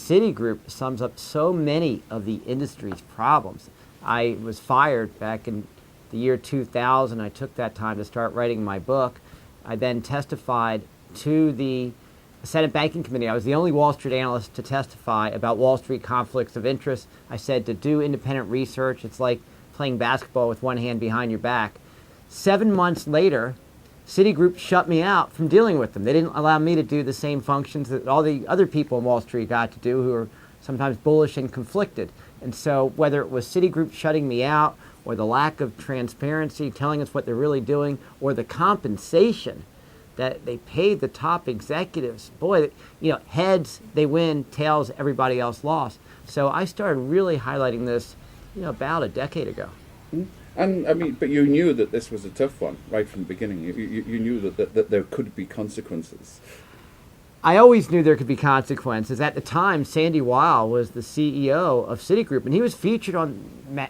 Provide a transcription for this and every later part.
Citigroup sums up so many of the industry's problems. I was fired back in the year 2000. I took that time to start writing my book. I then testified to the Senate Banking Committee. I was the only Wall Street analyst to testify about Wall Street conflicts of interest. I said to do independent research, it's like playing basketball with one hand behind your back. 7 months later, Citigroup shut me out from dealing with them. They didn't allow me to do the same functions that all the other people in Wall Street got to do who are sometimes bullish and conflicted. And so whether it was Citigroup shutting me out or the lack of transparency, telling us what they're really doing, or the compensation that they paid the top executives, boy, heads, they win, tails, everybody else lost. So I started really highlighting this, about a decade ago. And I mean, but you knew that this was a tough one right from the beginning. You knew that there could be consequences. I always knew there could be consequences. At the time, Sandy Weil was the CEO of Citigroup, and he was featured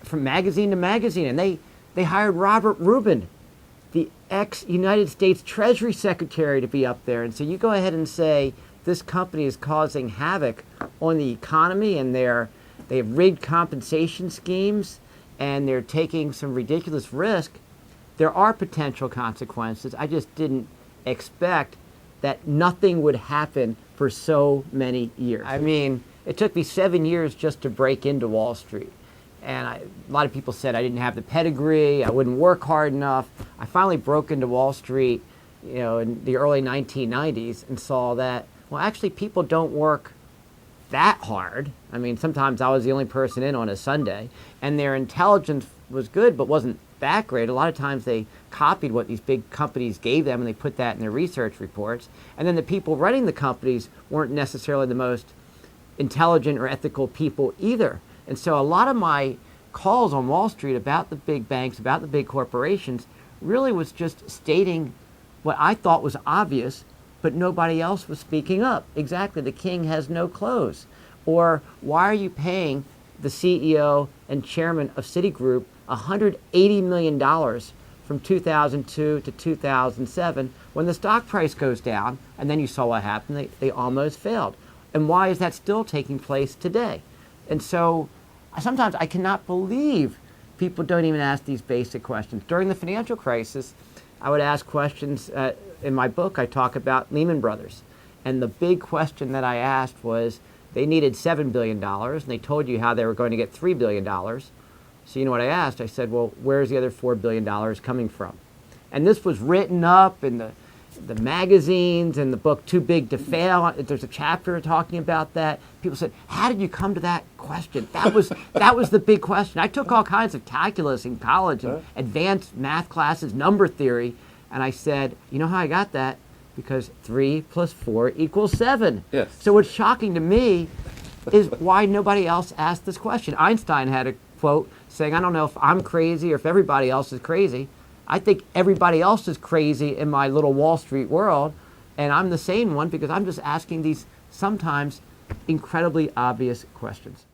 from magazine to magazine. And they hired Robert Rubin, the ex-United States Treasury Secretary, to be up there. And so you go ahead and say this company is causing havoc on the economy, and they have rigged compensation schemes, and they're taking some ridiculous risk. There are potential consequences. I just didn't expect that nothing would happen for so many years. I mean, it took me 7 years just to break into Wall Street. And a lot of people said I didn't have the pedigree, I wouldn't work hard enough. I finally broke into Wall Street, in the early 1990s and saw that, well, actually people don't work that hard. I mean, sometimes I was the only person in on a Sunday, and their intelligence was good but wasn't that great. A lot of times they copied what these big companies gave them and they put that in their research reports. And then the people running the companies weren't necessarily the most intelligent or ethical people either. And so a lot of my calls on Wall Street about the big banks, about the big corporations, really was just stating what I thought was obvious, but nobody else was speaking up. Exactly, the king has no clothes. Or why are you paying the CEO and chairman of Citigroup $180 million from 2002 to 2007 when the stock price goes down? And then you saw what happened, they almost failed. And why is that still taking place today? And so sometimes I cannot believe people don't even ask these basic questions. During the financial crisis, I would ask questions. In my book, I talk about Lehman Brothers. And the big question that I asked was, they needed $7 billion, and they told you how they were going to get $3 billion. So you know what I asked? I said, well, where's the other $4 billion coming from? And this was written up in the magazines and the book Too Big to Fail. There's a chapter talking about that. People said, how did you come to that question? That was the big question. I took all kinds of calculus in college and advanced math classes, number theory, and I said, you know how I got that? Because 3 + 4 = 7. Yes. So what's shocking to me is why nobody else asked this question. Einstein had a quote saying, I don't know if I'm crazy or if everybody else is crazy. I think everybody else is crazy in my little Wall Street world, and I'm the sane one because I'm just asking these sometimes incredibly obvious questions.